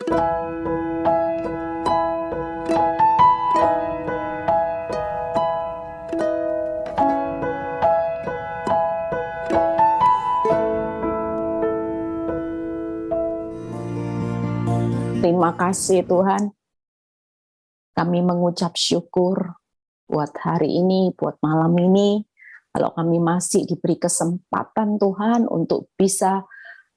Terima kasih Tuhan, kami mengucap syukur buat hari ini, buat malam ini. Kalau kami masih diberi kesempatan Tuhan untuk bisa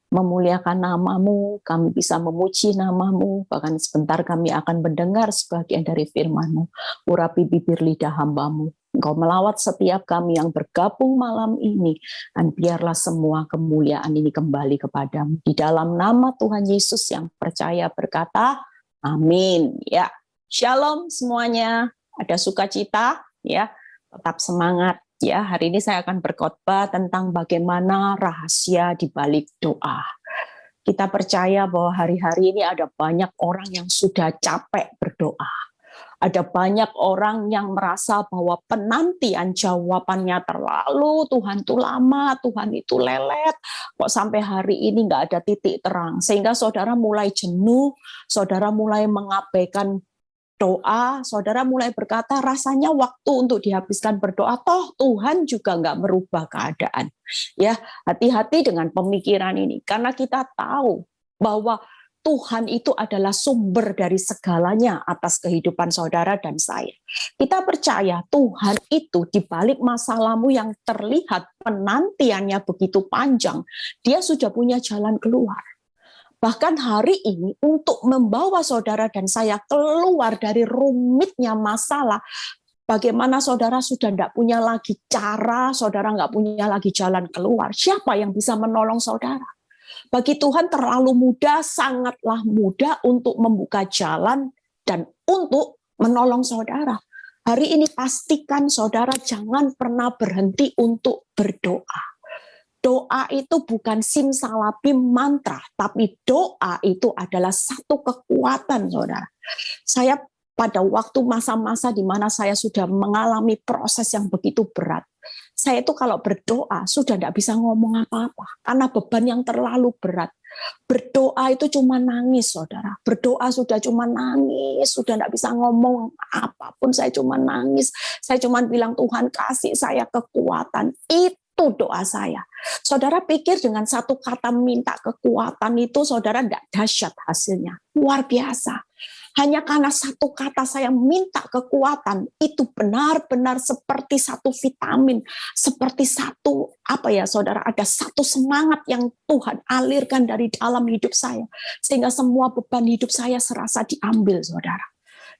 memuliakan nama-Mu, kami bisa memuji nama-Mu, bahkan sebentar kami akan mendengar sebagian dari firman-Mu. Urapi bibir lidah hamba-Mu. Engkau melawat setiap kami yang bergabung malam ini, dan biarlah semua kemuliaan ini kembali kepadamu. Di dalam nama Tuhan Yesus yang percaya berkata, amin. Ya, shalom semuanya. Ada sukacita, ya. Tetap semangat. Ya, hari ini saya akan berkhotbah tentang bagaimana rahasia di balik doa. Kita percaya bahwa hari-hari ini ada banyak orang yang sudah capek berdoa. Ada banyak orang yang merasa bahwa penantian jawabannya terlalu, Tuhan itu lama, Tuhan itu lelet, kok sampai hari ini nggak ada titik terang. Sehingga saudara mulai jenuh, saudara mulai mengabaikan doa, saudara mulai berkata rasanya waktu untuk dihabiskan berdoa, toh Tuhan juga nggak merubah keadaan. Ya, hati-hati dengan pemikiran ini, karena kita tahu bahwa Tuhan itu adalah sumber dari segalanya atas kehidupan saudara dan saya. Kita percaya Tuhan itu di balik masalahmu yang terlihat penantiannya begitu panjang, dia sudah punya jalan keluar. Bahkan hari ini untuk membawa saudara dan saya keluar dari rumitnya masalah, bagaimana saudara sudah tidak punya lagi cara, saudara nggak punya lagi jalan keluar, siapa yang bisa menolong saudara? Bagi Tuhan terlalu mudah, sangatlah mudah untuk membuka jalan dan untuk menolong saudara. Hari ini pastikan saudara jangan pernah berhenti untuk berdoa. Doa itu bukan simsalabim mantra, tapi doa itu adalah satu kekuatan, saudara. Saya pada waktu masa-masa di mana saya sudah mengalami proses yang begitu berat, saya itu kalau berdoa sudah tidak bisa ngomong apa-apa, karena beban yang terlalu berat. Berdoa itu cuma nangis, saudara. Berdoa sudah cuma nangis, sudah tidak bisa ngomong apapun, saya cuma nangis. Saya cuma bilang, Tuhan kasih saya kekuatan. Itu doa saya. Saudara pikir dengan satu kata minta kekuatan itu saudara tidak dahsyat hasilnya. Luar biasa. Hanya karena satu kata saya minta kekuatan, itu benar-benar seperti satu vitamin, seperti satu, saudara, ada satu semangat yang Tuhan alirkan dari dalam hidup saya. Sehingga semua beban hidup saya serasa diambil, saudara.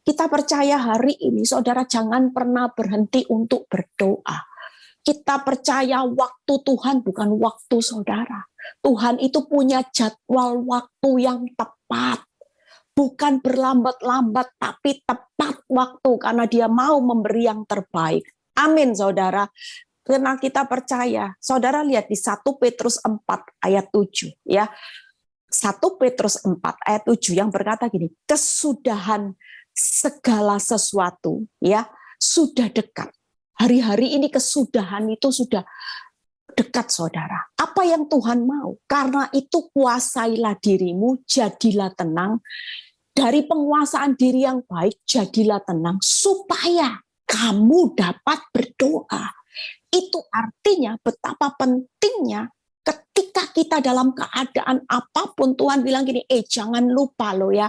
Kita percaya hari ini, saudara, jangan pernah berhenti untuk berdoa. Kita percaya waktu Tuhan bukan waktu saudara. Tuhan itu punya jadwal waktu yang tepat. Bukan berlambat-lambat, tapi tepat waktu, karena dia mau memberi yang terbaik. Amin, saudara. Karena kita percaya, saudara lihat di 1 Petrus 4 ayat 7. Ya. 1 Petrus 4 ayat 7 yang berkata gini, kesudahan segala sesuatu ya sudah dekat. Hari-hari ini kesudahan itu sudah dekat, saudara. Apa yang Tuhan mau? Karena itu kuasailah dirimu, jadilah tenang. Dari penguasaan diri yang baik, jadilah tenang, supaya kamu dapat berdoa. Itu artinya betapa pentingnya ketika kita dalam keadaan apapun, Tuhan bilang gini, jangan lupa loh ya,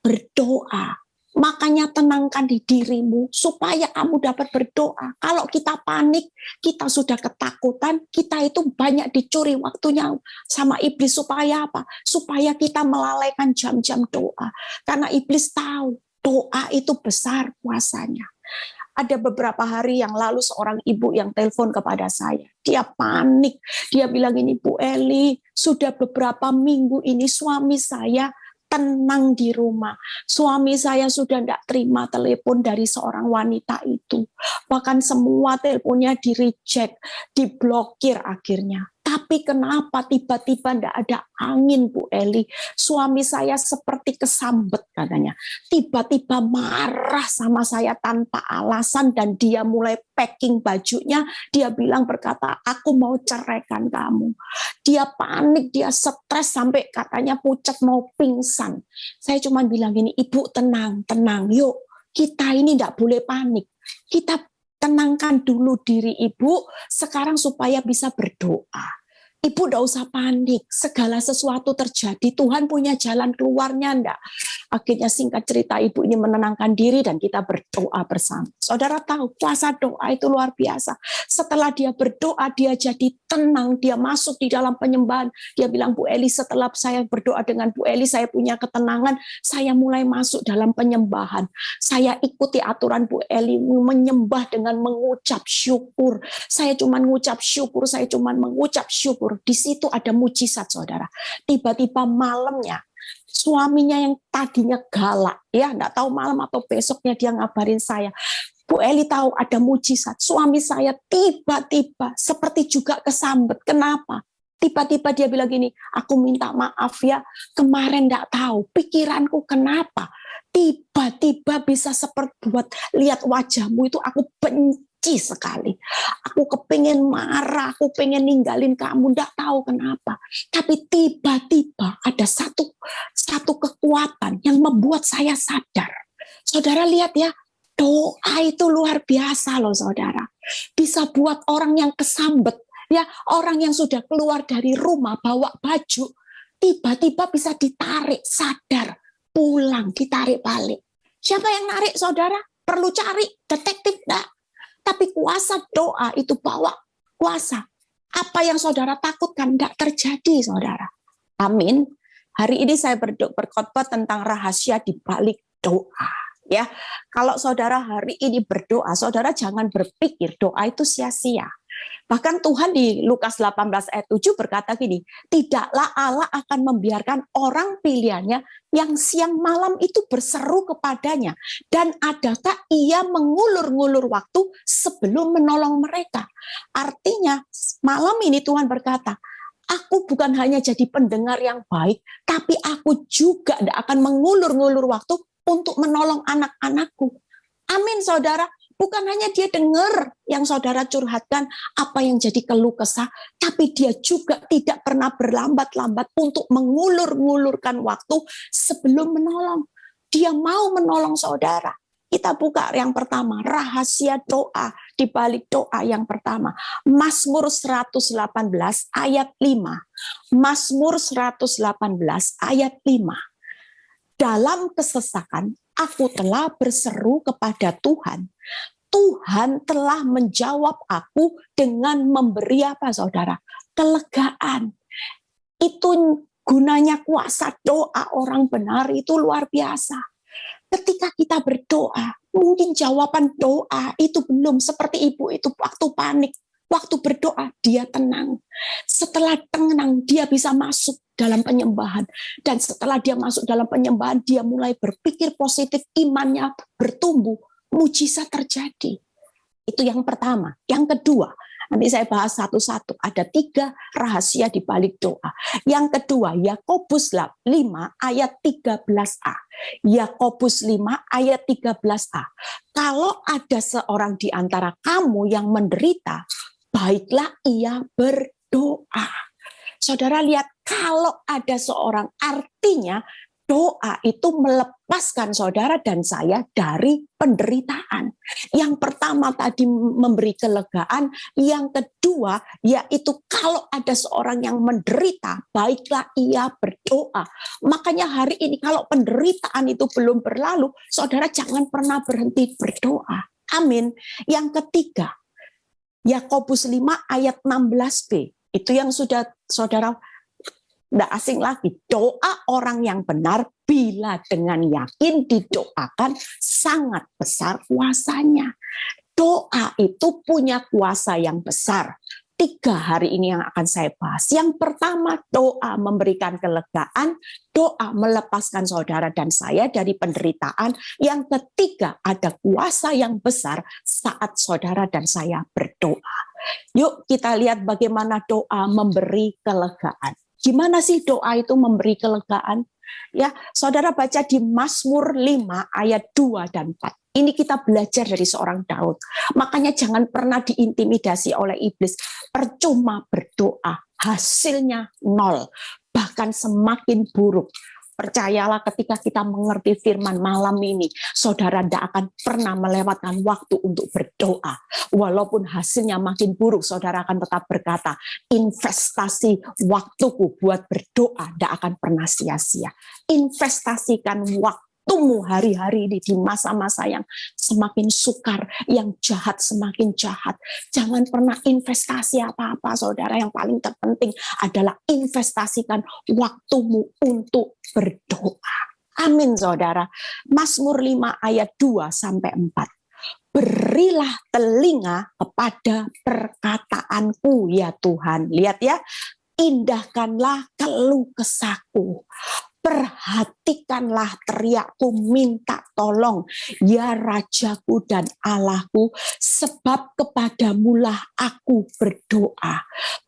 berdoa. Makanya tenangkan di dirimu supaya kamu dapat berdoa. Kalau kita panik, kita sudah ketakutan, kita itu banyak dicuri waktunya sama iblis. Supaya apa? Supaya kita melalaikan jam-jam doa. Karena iblis tahu doa itu besar kuasanya. Ada beberapa hari yang lalu seorang ibu yang telepon kepada saya. Dia panik. Dia bilang ini, Bu Eli, sudah beberapa minggu ini suami saya tenang di rumah. Suami saya sudah tidak terima telepon dari seorang wanita itu. Bahkan semua teleponnya di-reject, diblokir akhirnya. Tapi kenapa tiba-tiba tidak ada angin, Bu Eli? Suami saya seperti kesambet katanya. Tiba-tiba marah sama saya tanpa alasan dan dia mulai packing bajunya. Dia bilang berkata, aku mau ceraikan kamu. Dia panik, dia stres sampai katanya pucat mau pingsan. Saya cuma bilang gini, Ibu tenang, tenang. Yuk, kita ini tidak boleh panik. Kita tenangkan dulu diri Ibu sekarang supaya bisa berdoa. Ibu tidak usah panik, segala sesuatu terjadi, Tuhan punya jalan keluarnya enggak. Akhirnya singkat cerita ibu ini menenangkan diri dan kita berdoa bersama. Saudara tahu kuasa doa itu luar biasa. Setelah dia berdoa, dia jadi tenang, dia masuk di dalam penyembahan. Dia bilang, Bu Eli, setelah saya berdoa dengan Bu Eli, saya punya ketenangan, saya mulai masuk dalam penyembahan. Saya ikuti aturan Bu Eli, menyembah dengan mengucap syukur. Saya cuma mengucap syukur, saya cuma mengucap syukur. Di situ ada mujizat, saudara. Tiba-tiba malamnya, suaminya yang tadinya galak, ya enggak tahu malam atau besoknya dia ngabarin saya, Bu Eli tahu ada mujizat. Suami saya tiba-tiba seperti juga kesambet. Kenapa? Tiba-tiba dia bilang gini, aku minta maaf ya, kemarin enggak tahu, pikiranku kenapa. Tiba-tiba bisa seperti buat lihat wajahmu itu aku benci sekali. Aku kepengen marah, aku pengen ninggalin kamu, enggak tahu kenapa. Tapi tiba-tiba ada satu kekuatan yang membuat saya sadar. Saudara lihat ya, doa itu luar biasa loh saudara. Bisa buat orang yang kesambet, ya orang yang sudah keluar dari rumah bawa baju, tiba-tiba bisa ditarik sadar, pulang ditarik balik. Siapa yang narik saudara? Perlu cari detektif enggak? Tapi kuasa doa itu bawa kuasa. Apa yang saudara takutkan tidak terjadi, saudara. Amin. Hari ini saya berkhotbah tentang rahasia di balik doa. Ya, kalau saudara hari ini berdoa, saudara jangan berpikir doa itu sia-sia. Bahkan Tuhan di Lukas 18 ayat 7 berkata gini, tidaklah Allah akan membiarkan orang pilihannya yang siang malam itu berseru kepadanya. Dan adakah ia mengulur-ngulur waktu sebelum menolong mereka? Artinya malam ini Tuhan berkata, aku bukan hanya jadi pendengar yang baik, tapi aku juga tidak akan mengulur-ngulur waktu untuk menolong anak-anakku. Amin saudara. Bukan hanya dia dengar yang saudara curhatkan, apa yang jadi keluh kesah, tapi dia juga tidak pernah berlambat-lambat untuk mengulur-ngulurkan waktu sebelum menolong. Dia mau menolong saudara. Kita buka yang pertama, rahasia doa di balik doa yang pertama. Mazmur 118 ayat 5. Mazmur 118 ayat 5. Dalam kesesakan, aku telah berseru kepada Tuhan. Tuhan telah menjawab aku dengan memberi apa saudara? Kelegaan. Itu gunanya kuasa doa orang benar itu luar biasa. Ketika kita berdoa, mungkin jawaban doa itu belum seperti ibu itu waktu panik. Waktu berdoa dia tenang. Setelah tenang dia bisa masuk dalam penyembahan. Dan setelah dia masuk dalam penyembahan dia mulai berpikir positif, imannya bertumbuh. Mujizat terjadi. Itu yang pertama. Yang kedua, nanti saya bahas satu-satu. Ada 3 rahasia di balik doa. Yang kedua, Yakobus 5 ayat 13a. Yakobus 5 ayat 13a. Kalau ada seorang di antara kamu yang menderita, baiklah ia berdoa. Saudara lihat, kalau ada seorang, artinya doa itu melepaskan saudara dan saya dari penderitaan. Yang pertama tadi memberi kelegaan, yang kedua yaitu kalau ada seorang yang menderita, baiklah ia berdoa. Makanya hari ini kalau penderitaan itu belum berlalu, saudara jangan pernah berhenti berdoa. Amin. Yang ketiga, Yakobus 5 ayat 16b. Itu yang sudah saudara tidak asing lagi, doa orang yang benar bila dengan yakin didoakan sangat besar kuasanya. Doa itu punya kuasa yang besar. 3 hari ini yang akan saya bahas. Yang pertama, doa memberikan kelegaan, doa melepaskan saudara dan saya dari penderitaan. Yang ketiga, ada kuasa yang besar saat saudara dan saya berdoa. Yuk kita lihat bagaimana doa memberi kelegaan. Gimana sih doa itu memberi kelegaan? Ya, saudara baca di Mazmur 5 ayat 2 dan 4. Ini kita belajar dari seorang Daud. Makanya jangan pernah diintimidasi oleh iblis. Percuma berdoa, hasilnya nol. Bahkan semakin buruk. Percayalah ketika kita mengerti firman malam ini, saudara tidak akan pernah melewatkan waktu untuk berdoa. Walaupun hasilnya makin buruk, saudara akan tetap berkata, investasi waktuku buat berdoa tidak akan pernah sia-sia. Investasikan waktumu hari-hari ini di masa-masa yang semakin sukar, yang jahat semakin jahat. Jangan pernah investasi apa-apa, saudara. Yang paling terpenting adalah investasikan waktumu untuk berdoa. Amin, saudara. Mazmur 5 ayat 2 sampai 4. Berilah telinga kepada perkataanku ya Tuhan. Lihat ya, indahkanlah keluh kesahku. Perhatikanlah teriakku minta tolong, ya Rajaku dan Allahku, sebab kepadamulah aku berdoa.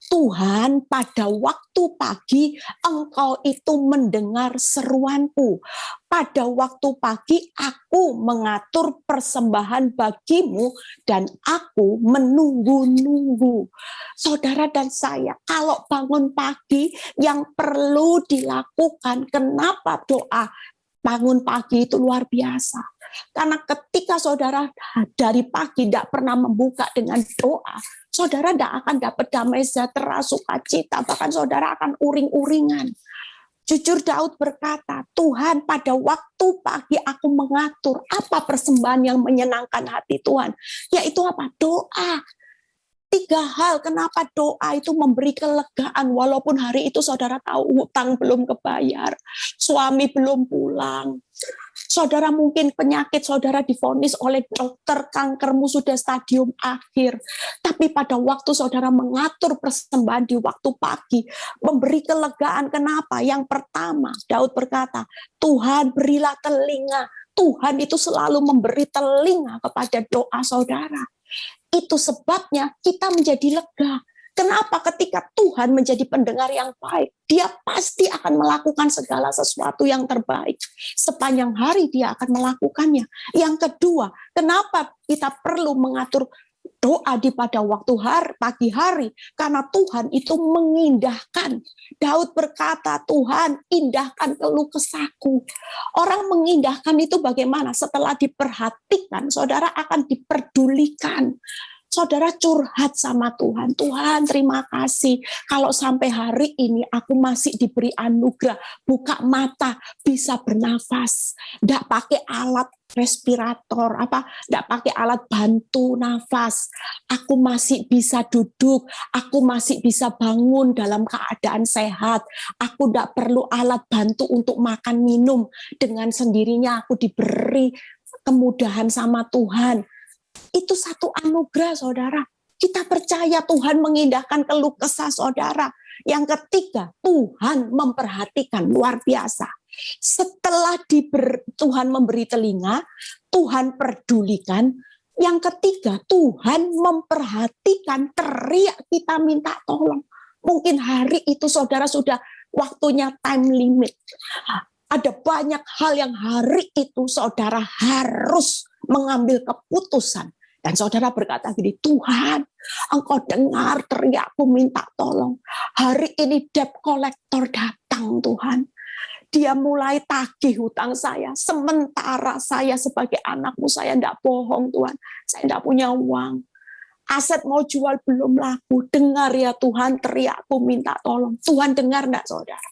Tuhan, pada waktu pagi Engkau itu mendengar seruanku. Pada waktu pagi aku mengatur persembahan bagimu dan aku menunggu-nunggu. Saudara dan saya, kalau bangun pagi yang perlu dilakukan, kenapa doa bangun pagi itu luar biasa? Karena ketika saudara dari pagi tidak pernah membuka dengan doa, saudara tidak akan dapat damai sejahtera, sukacita, bahkan saudara akan uring-uringan. Jujur Daud berkata, Tuhan pada waktu pagi aku mengatur apa persembahan yang menyenangkan hati Tuhan. Yaitu apa? Doa. 3 hal kenapa doa itu memberi kelegaan walaupun hari itu saudara tahu hutang belum kebayar, suami belum pulang. Saudara mungkin penyakit saudara divonis oleh dokter kankermu sudah stadium akhir. Tapi pada waktu saudara mengatur persembahan di waktu pagi, memberi kelegaan. Kenapa? Yang pertama, Daud berkata, Tuhan berilah telinga. Tuhan itu selalu memberi telinga kepada doa saudara. Itu sebabnya kita menjadi lega. Kenapa? Ketika Tuhan menjadi pendengar yang baik, Dia pasti akan melakukan segala sesuatu yang terbaik. Sepanjang hari Dia akan melakukannya. Yang kedua, kenapa kita perlu mengatur doa di pada waktu pagi hari? Karena Tuhan itu mengindahkan. Daud berkata, Tuhan indahkan keluh kesahku. Orang mengindahkan itu bagaimana? Setelah diperhatikan, saudara akan diperdulikan. Saudara curhat sama Tuhan, Tuhan terima kasih kalau sampai hari ini aku masih diberi anugerah, buka mata, bisa bernafas, tidak pakai alat respirator, tidak pakai alat bantu nafas, aku masih bisa duduk, aku masih bisa bangun dalam keadaan sehat, aku tidak perlu alat bantu untuk makan minum, dengan sendirinya aku diberi kemudahan sama Tuhan. Itu satu anugerah saudara. Kita percaya Tuhan mengindahkan keluh kesah saudara. Yang ketiga, Tuhan memperhatikan, luar biasa. Setelah Tuhan memberi telinga, Tuhan pedulikan. Yang ketiga, Tuhan memperhatikan, teriak kita minta tolong. Mungkin hari itu saudara sudah waktunya time limit. Ada banyak hal yang hari itu saudara harus mengambil keputusan. Dan saudara berkata gini, Tuhan, Engkau dengar teriakku minta tolong. Hari ini debt collector datang Tuhan. Dia mulai tagih hutang saya. Sementara saya sebagai anakmu, saya tidak bohong Tuhan. Saya tidak punya uang. Aset mau jual belum laku. Dengar ya Tuhan teriakku minta tolong. Tuhan dengar enggak saudara?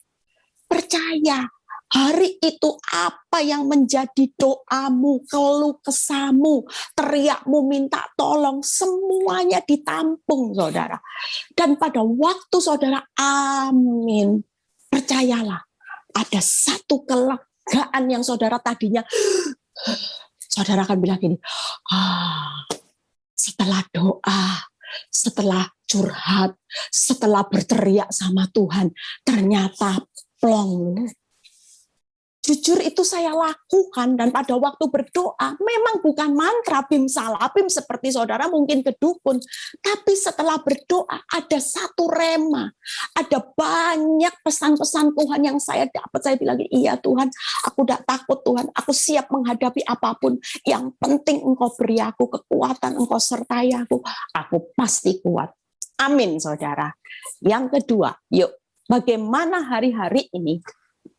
Percaya. Hari itu apa yang menjadi doamu, keluh kesahmu, teriakmu minta tolong, semuanya ditampung saudara. Dan pada waktu saudara amin, percayalah ada satu kelegaan yang saudara tadinya, saudara akan bilang gini, setelah doa, setelah curhat, setelah berteriak sama Tuhan, ternyata plong. jujur itu saya lakukan, dan pada waktu berdoa memang bukan mantra bim salabim seperti saudara mungkin ke dukun, tapi setelah berdoa ada satu rema, ada banyak pesan-pesan Tuhan yang saya dapat. Saya bilang, iya Tuhan, aku tidak takut Tuhan, aku siap menghadapi apapun, yang penting Engkau beri aku kekuatan, Engkau sertai aku pasti kuat. Amin saudara. Yang kedua, yuk bagaimana hari-hari ini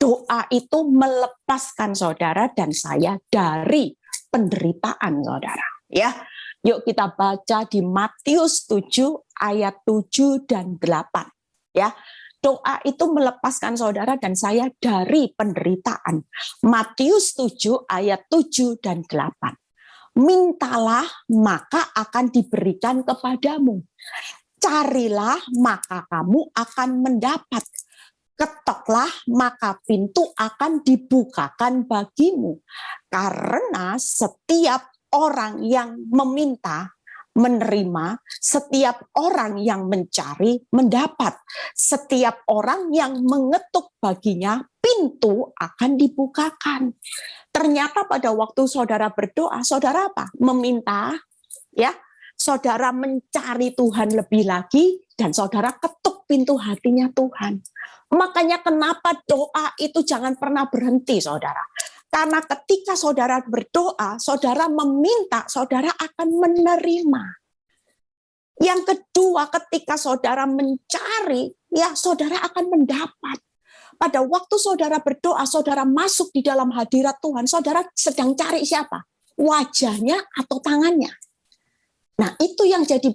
doa itu melepaskan saudara dan saya dari penderitaan saudara. Ya, yuk kita baca di Matius 7 ayat 7 dan 8. Ya, doa itu melepaskan saudara dan saya dari penderitaan. Matius 7 ayat 7 dan 8. Mintalah maka akan diberikan kepadamu. Carilah maka kamu akan mendapat. Ketoklah maka pintu akan dibukakan bagimu. Karena setiap orang yang meminta menerima, setiap orang yang mencari mendapat, setiap orang yang mengetuk baginya pintu akan dibukakan. Ternyata pada waktu saudara berdoa, saudara apa? Meminta, ya. Saudara mencari Tuhan lebih lagi, dan saudara ketuk pintu hatinya Tuhan. Makanya kenapa doa itu jangan pernah berhenti, saudara. Karena ketika saudara berdoa, saudara meminta, saudara akan menerima. Yang kedua, ketika saudara mencari, ya saudara akan mendapat. Pada waktu saudara berdoa, saudara masuk di dalam hadirat Tuhan, saudara sedang cari siapa? Wajahnya atau tangannya? Nah, itu yang jadi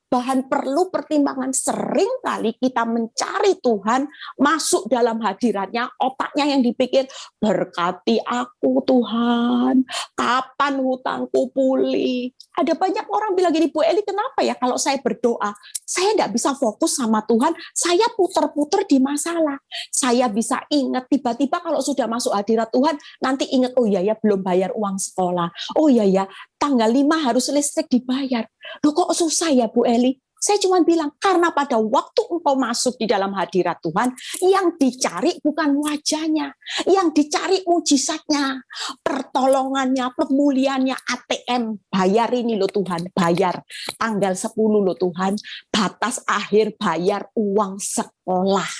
bahan perlu pertimbangan. Sering kali kita mencari Tuhan, masuk dalam hadiratnya, otaknya yang dipikir, berkati aku Tuhan, kapan hutangku pulih. Ada banyak orang bilang gini, Bu Eli, kenapa ya kalau saya berdoa, saya tidak bisa fokus sama Tuhan, saya puter-puter di masalah. Saya bisa ingat, tiba-tiba kalau sudah masuk hadirat Tuhan, nanti ingat, oh iya ya, belum bayar uang sekolah. Oh iya ya, tanggal 5 harus listrik dibayar. Loh kok susah ya Bu Eli? Saya cuma bilang, karena pada waktu engkau masuk di dalam hadirat Tuhan, yang dicari bukan wajahnya, yang dicari mujizatnya, pertolongannya, pemulihannya. ATM, bayar ini loh Tuhan, bayar tanggal 10 loh Tuhan, batas akhir bayar uang sekolah,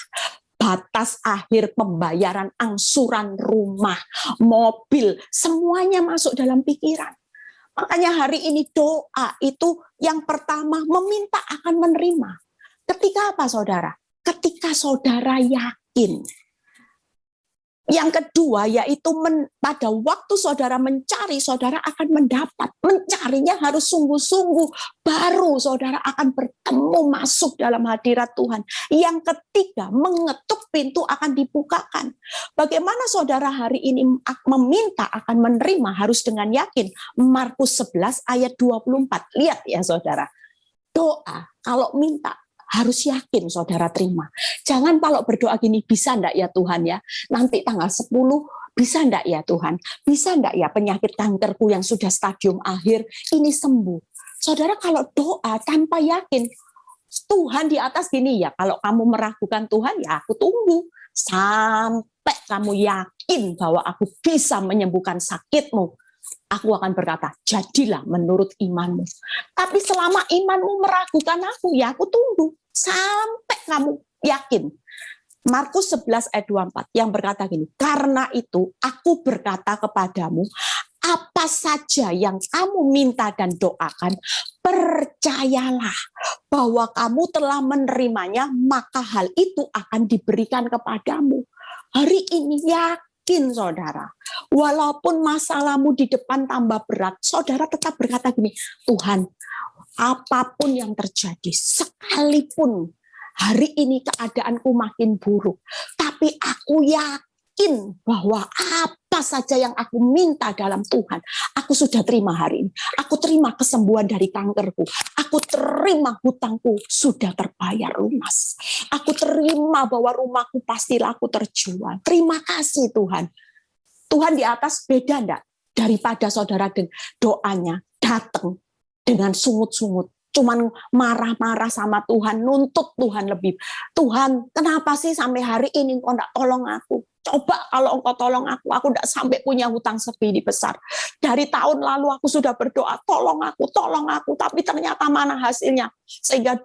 batas akhir pembayaran angsuran rumah, mobil, semuanya masuk dalam pikiran. Makanya hari ini doa itu yang pertama meminta akan menerima. Ketika apa saudara? Ketika saudara yakin. Yang kedua yaitu pada waktu saudara mencari, saudara akan mendapat. Mencarinya harus sungguh-sungguh, baru saudara akan bertemu masuk dalam hadirat Tuhan. Yang ketiga, mengetuk pintu akan dibukakan. Bagaimana saudara hari ini meminta akan menerima harus dengan yakin. Markus 11 ayat 24. Lihat ya saudara. Doa kalau minta harus yakin saudara terima. Jangan kalau berdoa gini, bisa enggak ya Tuhan ya, nanti tanggal 10 bisa enggak ya Tuhan, bisa enggak ya penyakit kankerku yang sudah stadium akhir ini sembuh. Saudara kalau doa tanpa yakin, Tuhan di atas gini ya, kalau kamu meragukan Tuhan ya aku tunggu sampai kamu yakin bahwa aku bisa menyembuhkan sakitmu. Aku akan berkata, jadilah menurut imanmu. Tapi selama imanmu meragukan aku, ya aku tunggu sampai kamu yakin. Markus 11 ayat 24 yang berkata gini, karena itu aku berkata kepadamu, apa saja yang kamu minta dan doakan, percayalah bahwa kamu telah menerimanya, maka hal itu akan diberikan kepadamu. Hari ini yakin saudara, walaupun masalahmu di depan tambah berat, saudara tetap berkata gini, Tuhan, apapun yang terjadi, sekalipun hari ini keadaanku makin buruk, tapi aku yakin bahwa apa saja yang aku minta dalam Tuhan, aku sudah terima hari ini. Aku terima kesembuhan dari kankerku. Aku terima hutangku sudah terbayar lunas. Aku terima bahwa rumahku pasti laku terjual. Terima kasih Tuhan. Tuhan di atas beda enggak daripada saudara doanya datang dengan sungut-sungut. cuman marah-marah sama Tuhan, nuntut Tuhan lebih. Tuhan, kenapa sih sampai hari ini Engkau enggak tolong aku? Coba kalau Engkau tolong aku enggak sampai punya hutang segini besar. Dari tahun lalu aku sudah berdoa, tolong aku, tapi ternyata mana hasilnya? Sehingga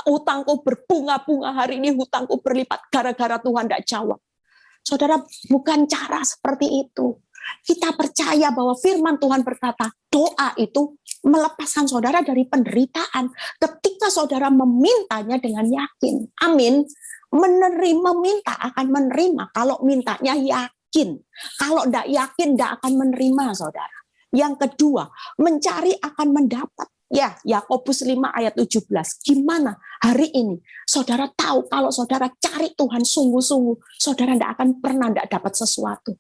hutangku berbunga-bunga, hari ini hutangku berlipat gara-gara Tuhan enggak jawab. Saudara, bukan cara seperti itu. Kita percaya bahwa firman Tuhan berkata, doa itu melepaskan saudara dari penderitaan ketika saudara memintanya dengan yakin. Amin. Minta akan menerima kalau mintanya yakin. Kalau tidak yakin, tidak akan menerima, saudara. Yang kedua, mencari akan mendapat. Ya, Yakobus 5 ayat 17. Gimana hari ini? Saudara tahu kalau saudara cari Tuhan sungguh-sungguh, saudara tidak akan pernah tidak dapat sesuatu.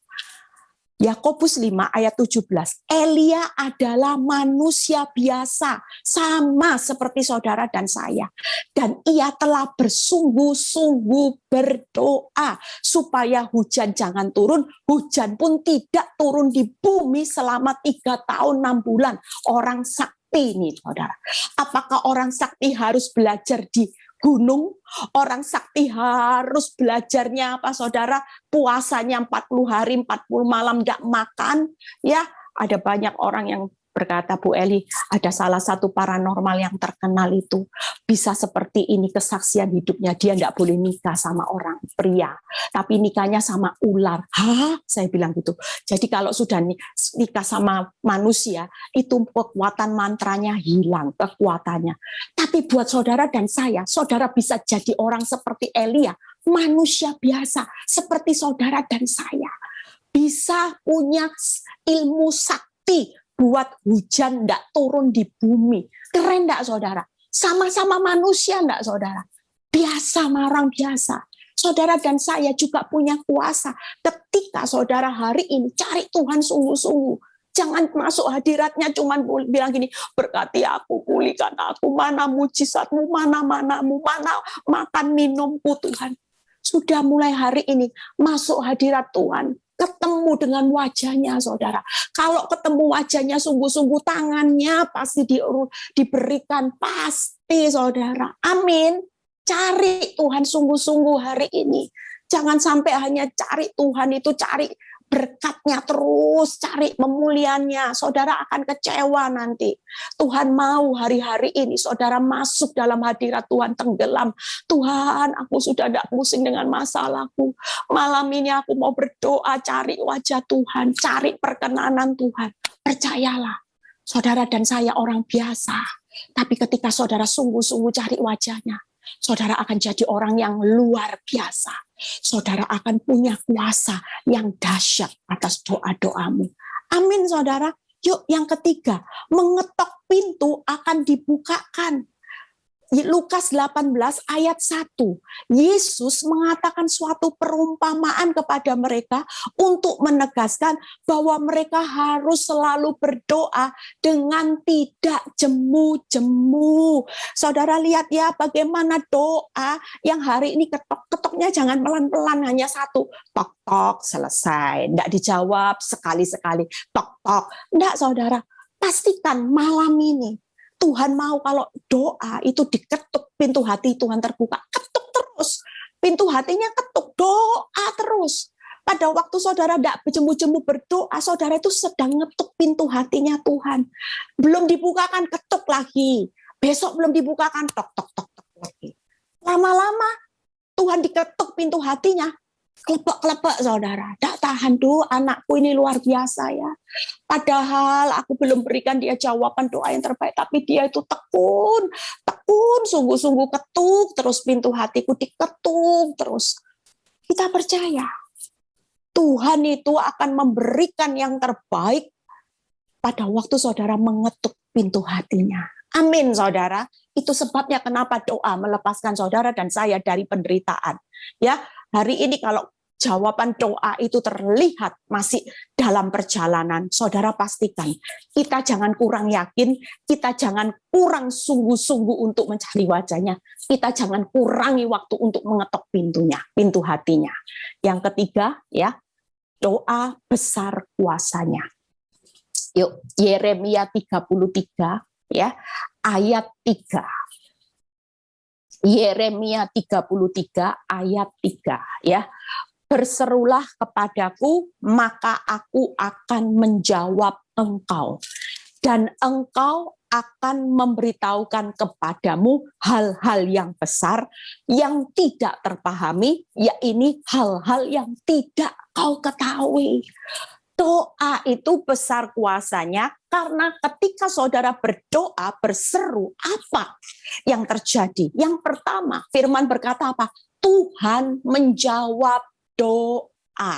Yakobus 5 ayat 17. Elia adalah manusia biasa, sama seperti saudara dan saya. Dan ia telah bersungguh-sungguh berdoa supaya hujan jangan turun. Hujan pun tidak turun di bumi selama 3 tahun 6 bulan. Orang sakti nih, saudara. Apakah orang sakti harus belajar di gunung? Orang sakti harus belajarnya apa, saudara? Puasanya 40 hari, 40 malam enggak makan. Ya, ada banyak orang yang berkata, Bu Eli, ada salah satu paranormal yang terkenal itu bisa seperti ini kesaksian hidupnya, dia enggak boleh nikah sama orang pria, tapi nikahnya sama ular. Hah? Saya bilang gitu. Jadi kalau sudah nikah sama manusia, itu kekuatan mantranya hilang, kekuatannya. Tapi buat saudara dan saya, saudara bisa jadi orang seperti Elia, manusia biasa, seperti saudara dan saya. Bisa punya ilmu sakti, buat hujan tidak turun di bumi. Keren tidak, saudara? Sama-sama manusia tidak, saudara? Biasa, orang biasa. Saudara dan saya juga punya kuasa. Ketika saudara hari ini cari Tuhan sungguh-sungguh, jangan masuk hadiratnya cuman bilang gini, berkati aku, pulihkan aku, mana mujizatmu, mana makan minumku Tuhan. Sudah mulai hari ini masuk hadirat Tuhan, ketemu dengan wajahnya, saudara. Kalau ketemu wajahnya sungguh-sungguh, tangannya pasti diberikan, pasti, saudara. Amin. Cari Tuhan sungguh-sungguh hari ini. Jangan sampai hanya cari Tuhan itu, cari berkatnya terus, cari pemulihannya. Saudara akan kecewa nanti. Tuhan mau hari-hari ini saudara masuk dalam hadirat Tuhan, tenggelam. Tuhan, aku sudah tidak pusing dengan masalahku. Malam ini aku mau berdoa, cari wajah Tuhan, cari perkenanan Tuhan. Percayalah, saudara dan saya orang biasa. Tapi ketika saudara sungguh-sungguh cari wajahnya, saudara akan jadi orang yang luar biasa. Saudara akan punya kuasa yang dahsyat atas doa-doamu. Amin, saudara. Yuk, yang ketiga, mengetok pintu akan dibukakan. Lukas 18 ayat 1. Yesus mengatakan suatu perumpamaan kepada mereka untuk menegaskan bahwa mereka harus selalu berdoa dengan tidak jemu-jemu. Saudara lihat ya bagaimana doa yang hari ini ketok-ketoknya jangan pelan-pelan, hanya satu. Tok-tok, selesai. Tidak dijawab sekali-sekali. Tok-tok. Tidak, saudara. Pastikan malam ini Tuhan mau kalau doa itu diketuk, pintu hati Tuhan terbuka. Ketuk terus. Pintu hatinya ketuk, doa terus. Pada waktu saudara tidak jemu-jemu berdoa, saudara itu sedang ngetuk pintu hatinya Tuhan. Belum dibukakan, ketuk lagi. Besok belum dibukakan, tok lagi. Lama-lama Tuhan diketuk pintu hatinya. Kelepek-kelepek, saudara. Tak tahan, anakku ini luar biasa ya. Padahal aku belum berikan dia jawaban doa yang terbaik, tapi dia itu tekun, sungguh-sungguh ketuk, terus pintu hatiku diketuk terus. Kita percaya, Tuhan itu akan memberikan yang terbaik pada waktu saudara mengetuk pintu hatinya. Amin, saudara. Itu sebabnya kenapa doa melepaskan saudara dan saya dari penderitaan. Ya, hari ini kalau jawaban doa itu terlihat masih dalam perjalanan, saudara pastikan kita jangan kurang yakin, kita jangan kurang sungguh-sungguh untuk mencari wajahnya, kita jangan kurangi waktu untuk mengetok pintunya, pintu hatinya. Yang ketiga, ya, doa besar kuasanya. Yuk, Yeremia 33 ya, ayat 3. Yeremia 33 ayat 3 ya. Berserulah kepadaku, maka aku akan menjawab engkau. Dan engkau akan memberitahukan kepadamu hal-hal yang besar yang tidak terpahami, yaitu hal-hal yang tidak kau ketahui. Doa itu besar kuasanya karena ketika saudara berdoa, berseru, apa yang terjadi? Yang pertama, firman berkata apa? Tuhan menjawab doa.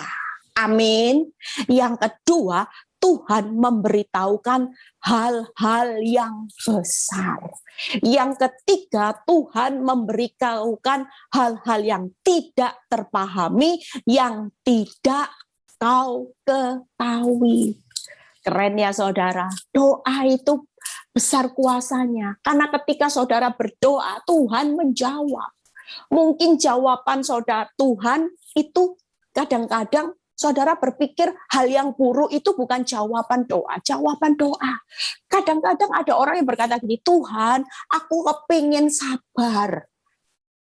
Amin. Yang kedua, Tuhan memberitahukan hal-hal yang besar. Yang ketiga, Tuhan memberitahukan hal-hal yang tidak terpahami, yang tidak kau ketahui. Keren ya saudara, doa itu besar kuasanya. Karena ketika saudara berdoa, Tuhan menjawab. Mungkin jawaban saudara Tuhan itu kadang-kadang saudara berpikir hal yang buruk itu bukan jawaban doa. Jawaban doa. Kadang-kadang ada orang yang berkata gini, Tuhan, aku kepingin sabar.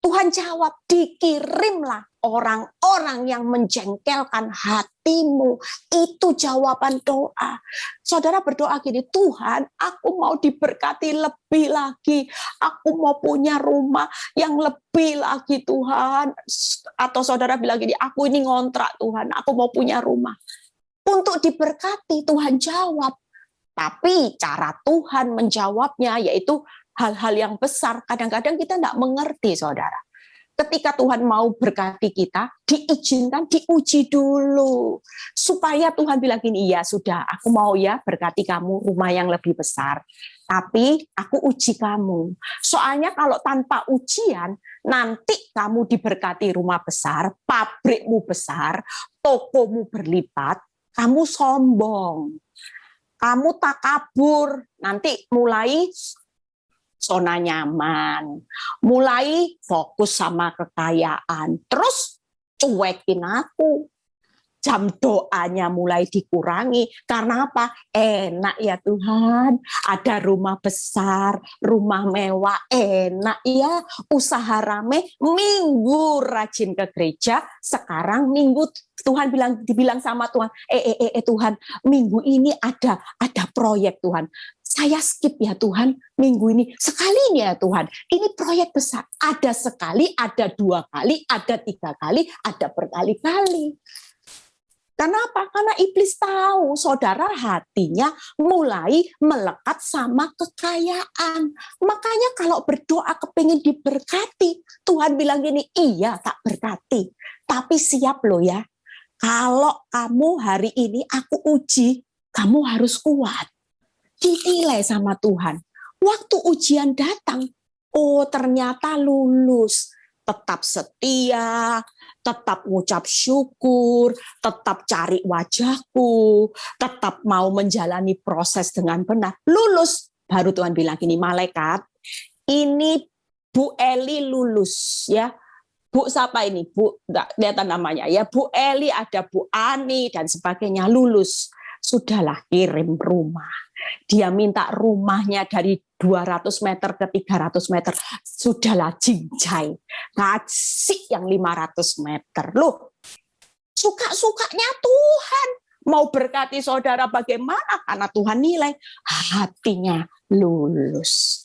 Tuhan jawab, dikirimlah orang-orang yang menjengkelkan hatimu. Itu jawaban doa. Saudara berdoa gini, Tuhan, aku mau diberkati lebih lagi. Aku mau punya rumah yang lebih lagi, Tuhan. Atau saudara bilang gini, aku ini ngontrak, Tuhan. Aku mau punya rumah. Untuk diberkati, Tuhan jawab. Tapi cara Tuhan menjawabnya yaitu hal-hal yang besar. Kadang-kadang kita tidak mengerti, saudara. Ketika Tuhan mau berkati kita, diizinkan, diuji dulu. Supaya Tuhan bilang gini, iya sudah, aku mau ya berkati kamu rumah yang lebih besar. Tapi aku uji kamu. Soalnya kalau tanpa ujian, nanti kamu diberkati rumah besar, pabrikmu besar, tokomu berlipat, kamu sombong. Kamu takabur, nanti mulai zona nyaman, mulai fokus sama kekayaan, terus cuekin aku. Jam doanya mulai dikurangi. Karena apa? Enak ya Tuhan, ada rumah besar, rumah mewah, enak ya, usaha rame, minggu rajin ke gereja, sekarang minggu Tuhan dibilang sama Tuhan, Tuhan, minggu ini ada proyek Tuhan. Saya skip ya Tuhan, minggu ini. Sekali ini ya Tuhan, ini proyek besar. Ada sekali, ada 2 kali, ada 3 kali, ada berkali-kali. Kenapa? Karena iblis tahu saudara hatinya mulai melekat sama kekayaan. Makanya kalau berdoa kepingin diberkati, Tuhan bilang gini, iya tak berkati. Tapi siap loh ya, kalau kamu hari ini aku uji, kamu harus kuat. Dinilai sama Tuhan. Waktu ujian datang, oh ternyata lulus. Tetap setia, tetap ngucap syukur, tetap cari wajahku, tetap mau menjalani proses dengan benar. Lulus. Baru Tuhan bilang gini, malaikat, ini Bu Eli lulus ya. Bu siapa ini? Bu, enggak kelihatan namanya ya. Bu Eli, ada Bu Ani dan sebagainya lulus. Sudahlah kirim rumah. Dia minta rumahnya dari 200 meter ke 300 meter. Sudahlah jinjai. Kasih yang 500 meter. Loh, suka-sukanya Tuhan. Mau berkati saudara bagaimana? Karena Tuhan nilai hatinya lulus.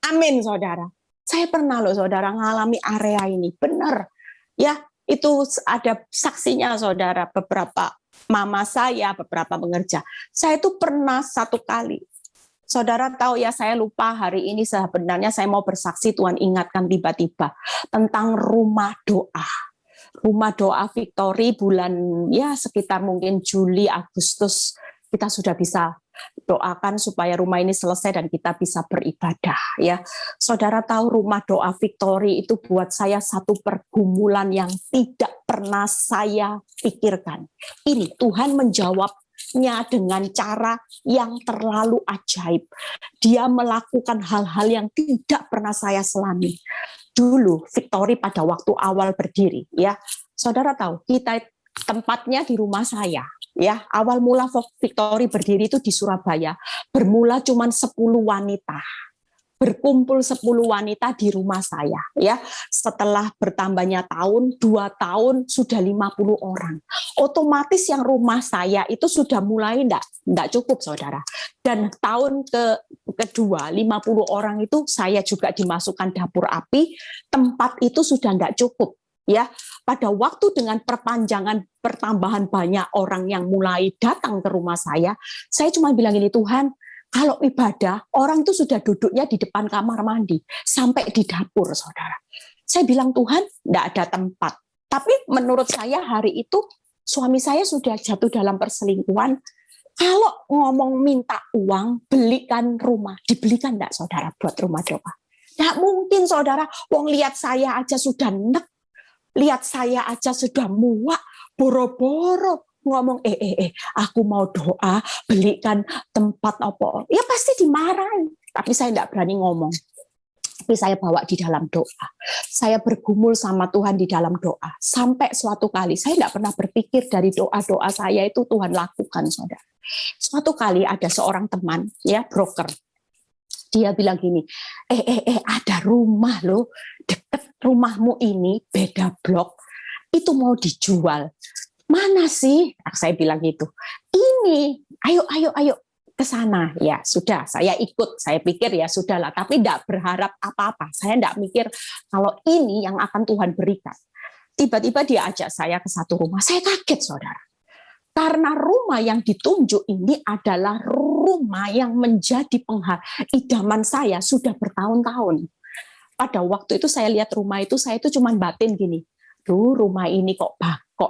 Amin saudara. Saya pernah loh saudara ngalami area ini. Benar. Ya, itu ada saksinya saudara, beberapa mama saya, beberapa pengerja. Saya itu pernah 1 kali. Saudara tahu ya, saya lupa hari ini sebenarnya saya mau bersaksi, Tuhan ingatkan tiba-tiba tentang rumah doa. Rumah doa Victory bulan ya sekitar mungkin Juli, Agustus kita sudah bisa doakan supaya rumah ini selesai dan kita bisa beribadah ya. Saudara tahu rumah doa Victory itu buat saya satu pergumulan yang tidak pernah saya pikirkan. Ini Tuhan menjawabnya dengan cara yang terlalu ajaib. Dia melakukan hal-hal yang tidak pernah saya selami. Dulu Victory pada waktu awal berdiri ya. Saudara tahu kita tempatnya di rumah saya. Ya, awal mula Victory berdiri itu di Surabaya. Bermula cuma 10 wanita. berkumpul 10 wanita di rumah saya, ya. Setelah bertambahnya tahun, 2 tahun sudah 50 orang. Otomatis yang rumah saya itu sudah mulai enggak cukup, saudara. Dan tahun kedua 50 orang itu saya juga dimasukkan dapur api, tempat itu sudah enggak cukup. Ya, pada waktu dengan pertambahan banyak orang yang mulai datang ke rumah saya cuma bilang ini, Tuhan, kalau ibadah, orang itu sudah duduknya di depan kamar mandi, sampai di dapur, saudara. Saya bilang, Tuhan, enggak ada tempat. Tapi menurut saya hari itu, suami saya sudah jatuh dalam perselingkuhan. Kalau ngomong minta uang, belikan rumah, dibelikan enggak, saudara, buat rumah doa? Enggak mungkin, saudara. Wong lihat saya aja sudah nek, lihat saya aja sudah muak, boro-boro ngomong, aku mau doa, belikan tempat apa. Ya pasti dimarahin. Tapi saya enggak berani ngomong. Tapi saya bawa di dalam doa. Saya bergumul sama Tuhan di dalam doa. Sampai suatu kali, saya enggak pernah berpikir dari doa-doa saya itu Tuhan lakukan, saudara. Suatu kali ada seorang teman, ya, broker. Dia bilang gini, ada rumah loh, deket rumahmu ini, beda blok, itu mau dijual. Mana sih? Saya bilang gitu. Ini, ayo ke sana. Ya sudah, saya ikut. Saya pikir ya sudahlah, tapi tidak berharap apa-apa. Saya tidak mikir kalau ini yang akan Tuhan berikan. Tiba-tiba dia ajak saya ke satu rumah. Saya kaget, saudara. Karena rumah yang ditunjuk ini adalah rumah yang menjadi idaman saya sudah bertahun-tahun. Pada waktu itu saya lihat rumah itu, saya itu cuma batin gini, rumah ini kok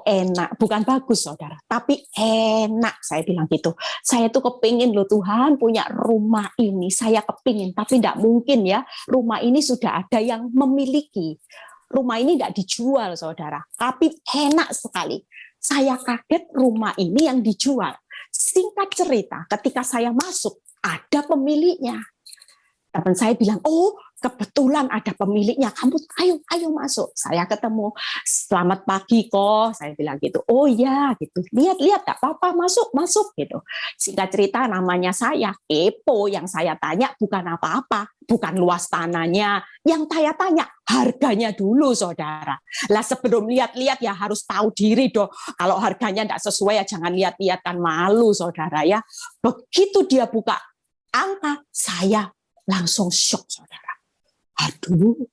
enak, bukan bagus, saudara, tapi enak, saya bilang gitu. Saya tuh kepingin loh Tuhan punya rumah ini, saya kepingin, tapi tidak mungkin ya, rumah ini sudah ada yang memiliki. Rumah ini tidak dijual, saudara, tapi enak sekali. Saya kaget rumah ini yang dijual. Singkat cerita, ketika saya masuk, ada pemiliknya. Teman saya bilang, oh kebetulan ada pemiliknya, kamu ayo masuk. Saya ketemu, selamat pagi kok, saya bilang gitu. Oh ya, gitu. Lihat, tak apa-apa, masuk gitu. Singkat cerita, namanya saya kepo, yang saya tanya bukan apa-apa, bukan luas tanahnya, yang saya tanya harganya dulu, saudara. Lah sebelum lihat-lihat ya harus tahu diri dong. Kalau harganya tidak sesuai ya jangan lihat-lihat, kan malu, saudara ya. Begitu dia buka angka, saya langsung shock, saudara. Aduh,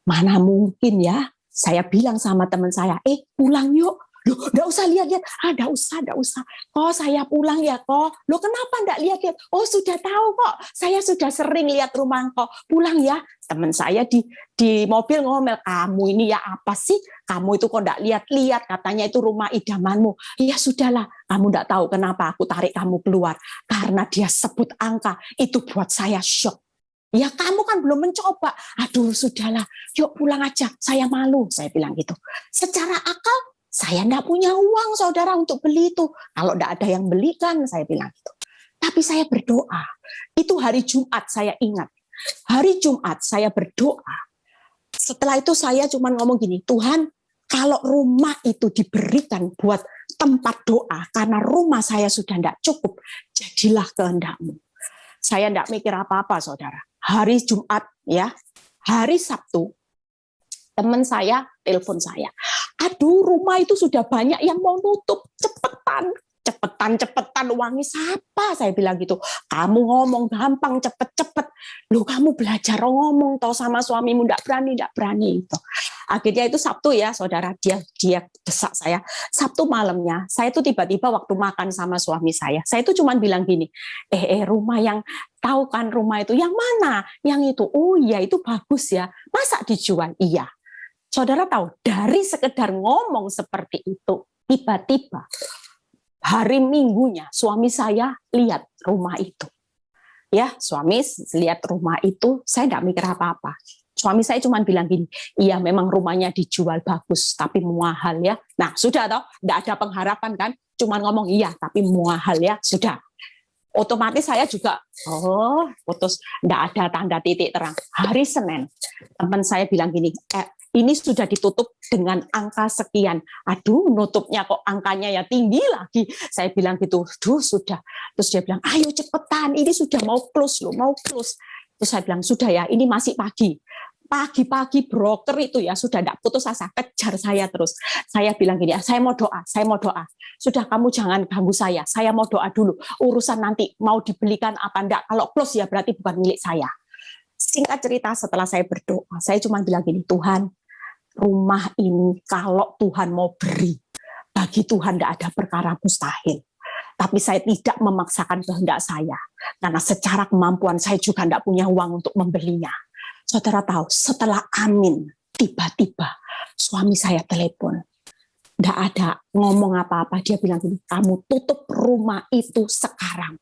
mana mungkin ya? Saya bilang sama teman saya, pulang yuk. Loh, enggak usah lihat-lihat. Enggak usah. Kok saya pulang ya kok. Loh kenapa enggak lihat-lihat? Oh sudah tahu kok. Saya sudah sering lihat rumah kok. Pulang ya. Teman saya di mobil ngomel, kamu ini ya apa sih? Kamu itu kok enggak lihat-lihat. Katanya itu rumah idamanmu. Ya sudahlah. Kamu enggak tahu kenapa aku tarik kamu keluar. Karena dia sebut angka. Itu buat saya shock. Ya kamu kan belum mencoba. Aduh sudahlah. Yuk pulang aja. Saya malu. Saya bilang gitu. Secara akal, saya enggak punya uang, saudara, untuk beli itu. Kalau enggak ada yang belikan, saya bilang gitu. Tapi saya berdoa. Itu hari Jumat, saya ingat. Hari Jumat saya berdoa. Setelah itu saya cuma ngomong gini, Tuhan, kalau rumah itu diberikan buat tempat doa, karena rumah saya sudah enggak cukup, jadilah kehendak-Mu. Saya enggak mikir apa-apa, saudara. Hari Jumat, ya, hari Sabtu, teman saya telepon saya. Aduh, rumah itu sudah banyak yang mau nutup. Cepetan uangnya siapa? Saya bilang gitu. Kamu ngomong gampang, cepet. Loh, kamu belajar ngomong toh sama suamimu, enggak berani itu. Akhirnya itu Sabtu ya, saudara, dia desak saya. Sabtu malamnya, saya tuh tiba-tiba waktu makan sama suami saya itu cuma bilang gini, rumah yang tahu kan rumah itu yang mana? Yang itu. Oh iya, itu bagus ya. Masa dijual? Iya. Saudara tahu, dari sekedar ngomong seperti itu, tiba-tiba hari Minggunya suami saya lihat rumah itu. Ya, suami lihat rumah itu, saya enggak mikir apa-apa. Suami saya cuma bilang gini, iya memang rumahnya dijual bagus, tapi mahal ya. Nah, sudah toh, enggak ada pengharapan kan? Cuma ngomong iya, tapi mahal ya, sudah. Otomatis saya juga, putus, enggak ada tanda titik terang. Hari Senin, teman saya bilang gini, ini sudah ditutup dengan angka sekian. Aduh, nutupnya kok angkanya ya tinggi lagi. Saya bilang gitu, sudah. Terus dia bilang, ayo cepetan, ini sudah mau close loh, mau close. Terus saya bilang, sudah ya, ini masih pagi. Pagi-pagi broker itu ya sudah tidak putus asa, kejar saya terus. Saya bilang gini, saya mau doa. Sudah, kamu jangan ganggu saya mau doa dulu. Urusan nanti mau dibelikan apa enggak, kalau close ya berarti bukan milik saya. Singkat cerita, setelah saya berdoa, saya cuma bilang gini, Tuhan, rumah ini kalau Tuhan mau beri, bagi Tuhan tidak ada perkara mustahil. Tapi saya tidak memaksakan kehendak saya, karena secara kemampuan saya juga tidak punya uang untuk membelinya. Saudara tahu, setelah amin, tiba-tiba suami saya telepon. Tidak ada ngomong apa-apa, dia bilang gini, kamu tutup rumah itu sekarang.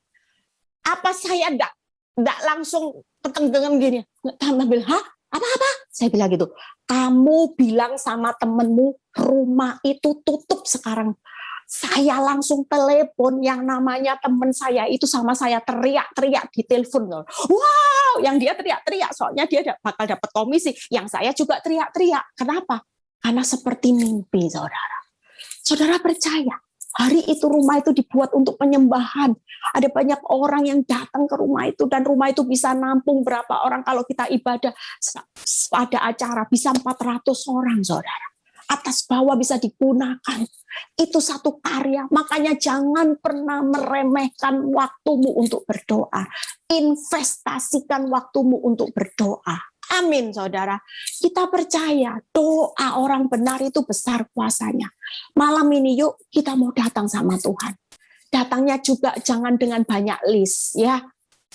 Apa saya tidak langsung ketenggengan gini? Tambah bilang, hah? Apa-apa? Saya bilang gitu, kamu bilang sama temenmu, rumah itu tutup sekarang. Saya langsung telepon yang namanya teman saya itu sama saya teriak-teriak di telepon. Wow, yang dia teriak-teriak soalnya dia bakal dapat komisi. Yang saya juga teriak-teriak. Kenapa? Karena seperti mimpi, saudara. Saudara percaya, hari itu rumah itu dibuat untuk penyembahan. Ada banyak orang yang datang ke rumah itu dan rumah itu bisa nampung berapa orang kalau kita ibadah pada acara bisa 400 orang, saudara. Atas bawah bisa digunakan. Itu satu karya. Makanya jangan pernah meremehkan waktumu untuk berdoa. Investasikan waktumu untuk berdoa. Amin, saudara. Kita percaya doa orang benar itu besar kuasanya. Malam ini yuk kita mau datang sama Tuhan. Datangnya juga jangan dengan banyak list, ya.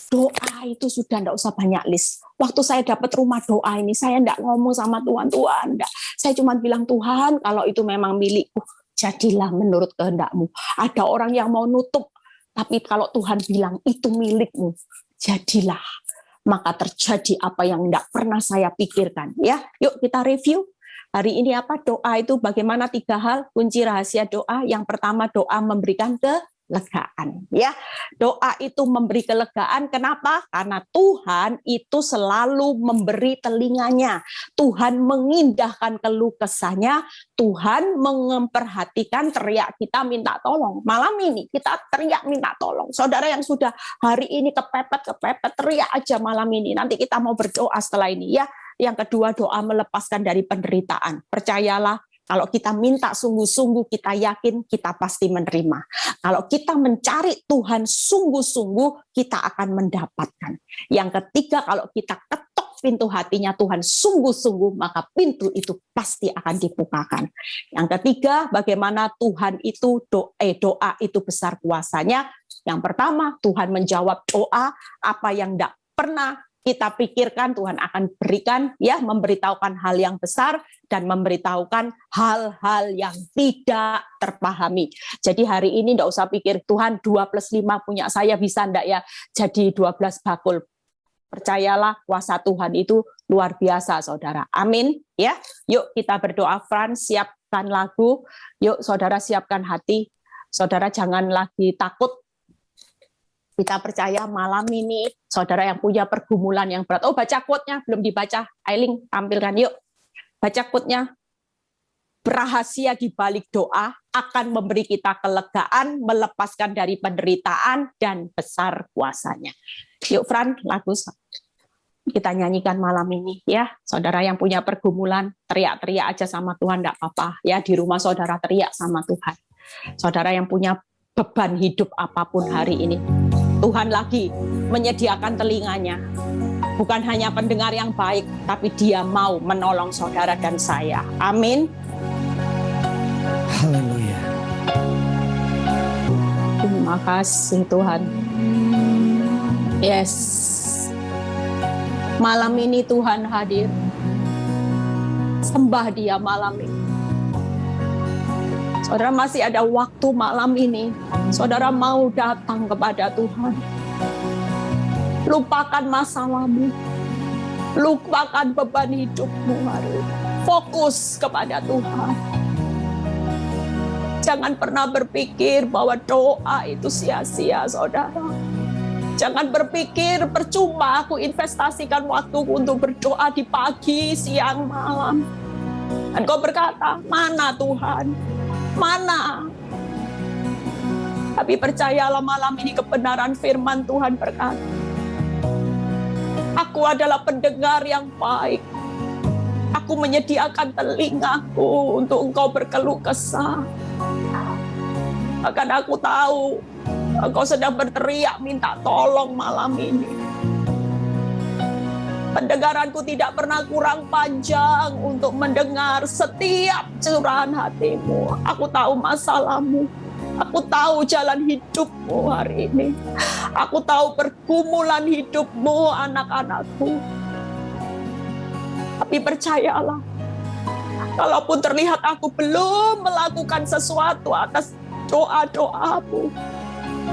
Doa itu sudah tidak usah banyak list. Waktu saya dapat rumah doa ini, saya tidak ngomong sama Tuhan, enggak. Saya cuma bilang, Tuhan, kalau itu memang milikku, jadilah menurut kehendak-Mu. Ada orang yang mau nutup, tapi kalau Tuhan bilang itu milikmu, jadilah. Maka terjadi apa yang tidak pernah saya pikirkan. Ya, yuk kita review. Hari ini apa? Doa itu bagaimana 3 hal, kunci rahasia doa. Yang pertama, doa memberikan kelegaan, ya. Doa itu memberi kelegaan. Kenapa? Karena Tuhan itu selalu memberi telinganya. Tuhan mengindahkan keluh kesahnya. Tuhan memperhatikan teriak kita minta tolong. Malam ini kita teriak minta tolong. Saudara yang sudah hari ini kepepet teriak aja malam ini. Nanti kita mau berdoa setelah ini, ya. Yang kedua, doa melepaskan dari penderitaan. Percayalah, kalau kita minta sungguh-sungguh, kita yakin kita pasti menerima. Kalau kita mencari Tuhan sungguh-sungguh, kita akan mendapatkan. Yang ketiga, kalau kita ketok pintu hatinya Tuhan sungguh-sungguh, maka pintu itu pasti akan dibukakan. Yang ketiga, bagaimana Tuhan itu doa itu besar kuasanya. Yang pertama, Tuhan menjawab doa, apa yang tidak pernah kita pikirkan Tuhan akan berikan, ya, memberitahukan hal yang besar dan memberitahukan hal-hal yang tidak terpahami. Jadi hari ini enggak usah pikir Tuhan 2+5 punya saya bisa enggak ya jadi 12 bakul. Percayalah kuasa Tuhan itu luar biasa, saudara. Amin, ya. Yuk kita berdoa. Frans, siapkan lagu. Yuk saudara siapkan hati. Saudara jangan lagi takut. Kita percaya malam ini, saudara yang punya pergumulan yang berat. Oh, baca quote-nya, belum dibaca. Ailing, tampilkan yuk. Baca quote-nya. Rahasia di balik doa akan memberi kita kelegaan, melepaskan dari penderitaan, dan besar kuasanya. Yuk, Fran, lagu kita nyanyikan malam ini, ya. Saudara yang punya pergumulan, teriak-teriak aja sama Tuhan, enggak apa-apa. Ya, di rumah saudara teriak sama Tuhan. Saudara yang punya beban hidup apapun hari ini, Tuhan lagi menyediakan telinganya. Bukan hanya pendengar yang baik, tapi Dia mau menolong saudara dan saya. Amin. Haleluya. Terima kasih Tuhan. Yes. Malam ini Tuhan hadir. Sembah Dia malam ini. Saudara masih ada waktu malam ini. Saudara mau datang kepada Tuhan. Lupakan masalahmu. Lupakan beban hidupmu hari ini. Fokus kepada Tuhan. Jangan pernah berpikir bahwa doa itu sia-sia, saudara. Jangan berpikir percuma aku investasikan waktuku untuk berdoa di pagi, siang, malam. Dan kau berkata, mana Tuhan? Mana? Tapi percayalah malam ini kebenaran firman Tuhan berkata, Aku adalah pendengar yang baik. Aku menyediakan telingaku untuk Engkau berkeluh kesah. Bahkan aku tahu Engkau sedang berteriak minta tolong malam ini. Pendengaranku tidak pernah kurang panjang untuk mendengar setiap curahan hatimu. Aku tahu masalahmu. Aku tahu jalan hidupmu hari ini. Aku tahu pergumulan hidupmu, anak-anakku. Tapi percayalah, kalaupun terlihat aku belum melakukan sesuatu atas doa-doamu,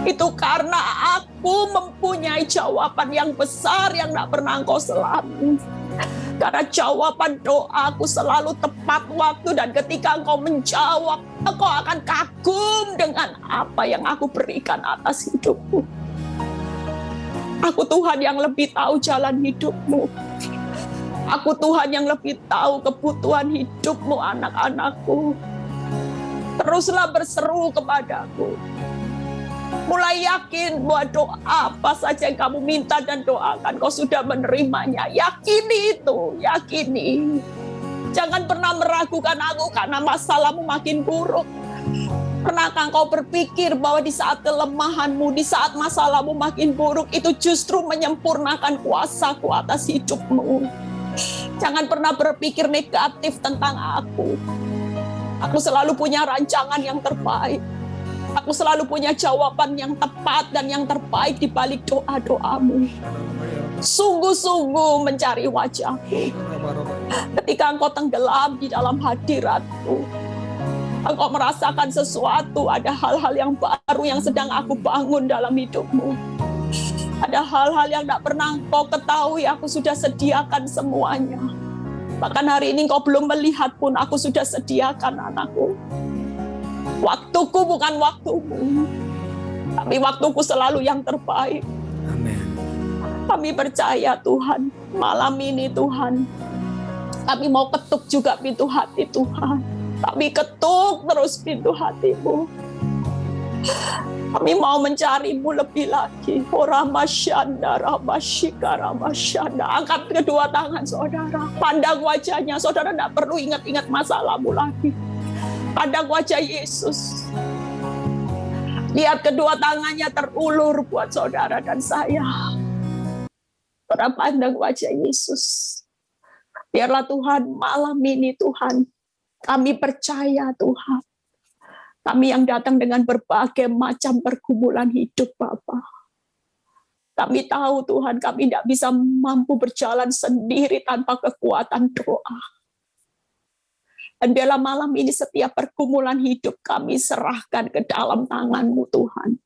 itu karena aku mempunyai jawaban yang besar yang tak pernah Engkau selami. Karena jawaban doaku selalu tepat waktu, dan ketika Engkau menjawab, Engkau akan kagum dengan apa yang aku berikan atas hidupmu. Aku Tuhan yang lebih tahu jalan hidupmu. Aku Tuhan yang lebih tahu kebutuhan hidupmu, anak-anakku. Teruslah berseru kepadaku. Mulai yakin bahwa doa apa saja yang kamu minta dan doakan, kau sudah menerimanya. Yakini itu, yakini. Jangan pernah meragukan aku karena masalahmu makin buruk. Pernahkah kau berpikir bahwa di saat kelemahanmu, di saat masalahmu makin buruk, itu justru menyempurnakan kuasa-Ku atas hidupmu? Jangan pernah berpikir negatif tentang aku. Aku selalu punya rancangan yang terbaik. Aku selalu punya jawaban yang tepat dan yang terbaik di balik doa-doamu. Sungguh-sungguh mencari wajah-Ku. Ketika Engkau tenggelam di dalam hadirat-Ku, Engkau merasakan sesuatu, ada hal-hal yang baru yang sedang aku bangun dalam hidupmu. Ada hal-hal yang tak pernah Engkau ketahui, aku sudah sediakan semuanya. Bahkan hari ini Engkau belum melihat pun, aku sudah sediakan, anakku. Waktuku bukan waktumu, tapi waktuku selalu yang terbaik. Amin. Kami percaya Tuhan, malam ini Tuhan, kami mau ketuk juga pintu hati Tuhan. Kami ketuk terus pintu hatimu. Kami mau mencarimu lebih lagi. Oramasyanda, Ramashika, Ramasyanda. Angkat kedua tangan saudara. Pandang wajahnya. Saudara tidak perlu ingat-ingat masalahmu lagi. Pandang wajah Yesus. Lihat kedua tangannya terulur buat saudara dan saya. Saudara pandang wajah Yesus. Biarlah Tuhan malam ini Tuhan, kami percaya Tuhan. Kami yang datang dengan berbagai macam pergumulan hidup Bapa. Kami tahu Tuhan, kami tidak bisa mampu berjalan sendiri tanpa kekuatan doa. Dan biarlah malam ini setiap pergumulan hidup kami serahkan ke dalam tangan-Mu Tuhan.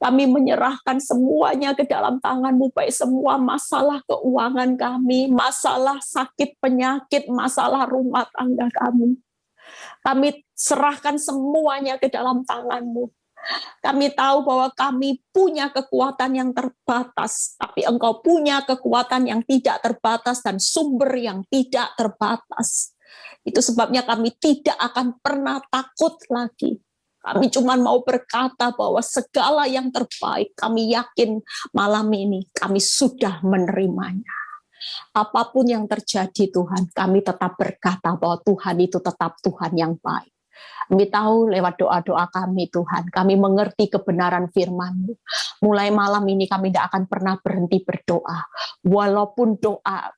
Kami menyerahkan semuanya ke dalam tangan-Mu, baik semua masalah keuangan kami, masalah sakit penyakit, masalah rumah tangga kami. Kami serahkan semuanya ke dalam tangan-Mu. Kami tahu bahwa kami punya kekuatan yang terbatas, tapi Engkau punya kekuatan yang tidak terbatas dan sumber yang tidak terbatas. Itu sebabnya kami tidak akan pernah takut lagi. Kami cuma mau berkata bahwa segala yang terbaik, kami yakin malam ini kami sudah menerimanya. Apapun yang terjadi Tuhan, kami tetap berkata bahwa Tuhan itu tetap Tuhan yang baik. Kami tahu lewat doa-doa kami Tuhan, kami mengerti kebenaran firman-Mu. Mulai malam ini kami tidak akan pernah berhenti berdoa. Walaupun doa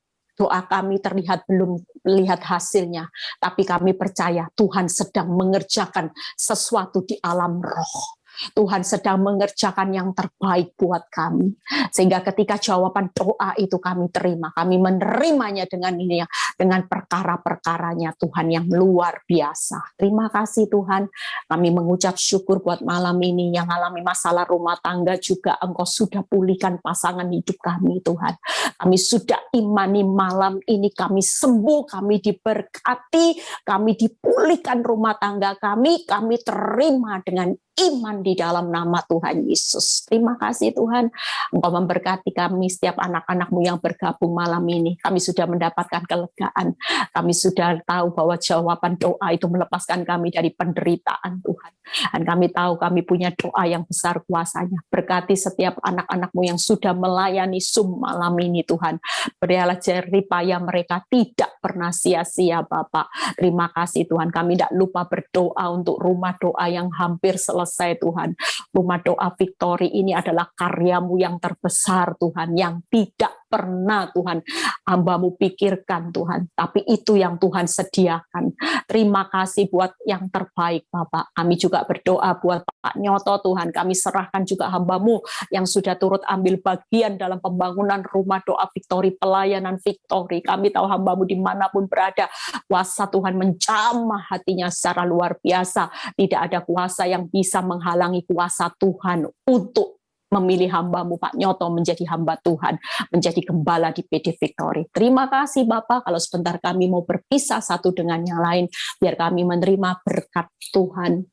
kami terlihat belum lihat hasilnya, tapi kami percaya Tuhan sedang mengerjakan sesuatu di alam roh. Tuhan sedang mengerjakan yang terbaik buat kami. Sehingga ketika jawaban doa itu kami terima, kami menerimanya dengan ini, dengan perkara-perkaranya Tuhan yang luar biasa. Terima kasih Tuhan. Kami mengucap syukur buat malam ini yang alami masalah rumah tangga juga Engkau sudah pulihkan pasangan hidup kami Tuhan. Kami sudah imani malam ini kami sembuh, kami diberkati, kami dipulihkan rumah tangga kami terima dengan iman di dalam nama Tuhan Yesus. Terima kasih Tuhan, Engkau memberkati kami, setiap anak-anak-Mu yang bergabung malam ini. Kami sudah mendapatkan kelegaan. Kami sudah tahu bahwa jawaban doa itu melepaskan kami dari penderitaan Tuhan. Dan kami tahu kami punya doa yang besar kuasanya. Berkati setiap anak-anak-Mu yang sudah melayani Zoom malam ini Tuhan. Berilah jeripaya mereka tidak pernah sia-sia Bapak. Terima kasih Tuhan. Kami tidak lupa berdoa untuk rumah doa yang hampir selesai Tuhan. Rumah doa Victory ini adalah karya-Mu yang terbesar Tuhan, yang tidak pernah Tuhan hamba-Mu pikirkan Tuhan, tapi itu yang Tuhan sediakan. Terima kasih buat yang terbaik Bapak. Kami juga berdoa buat Pak Nyoto Tuhan, kami serahkan juga hamba-Mu yang sudah turut ambil bagian dalam pembangunan rumah doa Victory, pelayanan Victory. Kami tahu hamba-Mu dimanapun berada, kuasa Tuhan menjamah hatinya secara luar biasa. Tidak ada kuasa yang bisa menghalangi kuasa Tuhan untuk memilih hamba-Mu Pak Nyoto menjadi hamba Tuhan, menjadi gembala di PD Victory. Terima kasih Bapak, kalau sebentar kami mau berpisah satu dengan yang lain, biar kami menerima berkat Tuhan.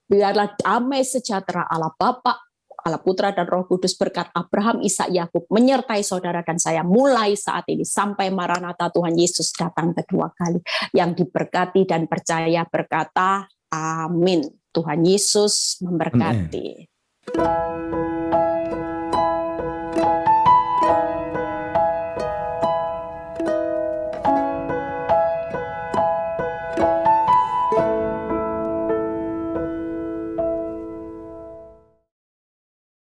Biarlah damai sejahtera Allah Bapa, Allah Putra dan Roh Kudus, berkat Abraham, Ishak, Yakub menyertai saudara dan saya mulai saat ini sampai Maranatha Tuhan Yesus datang kedua kali. Yang diberkati dan percaya berkata amin. Tuhan Yesus memberkati. Amen.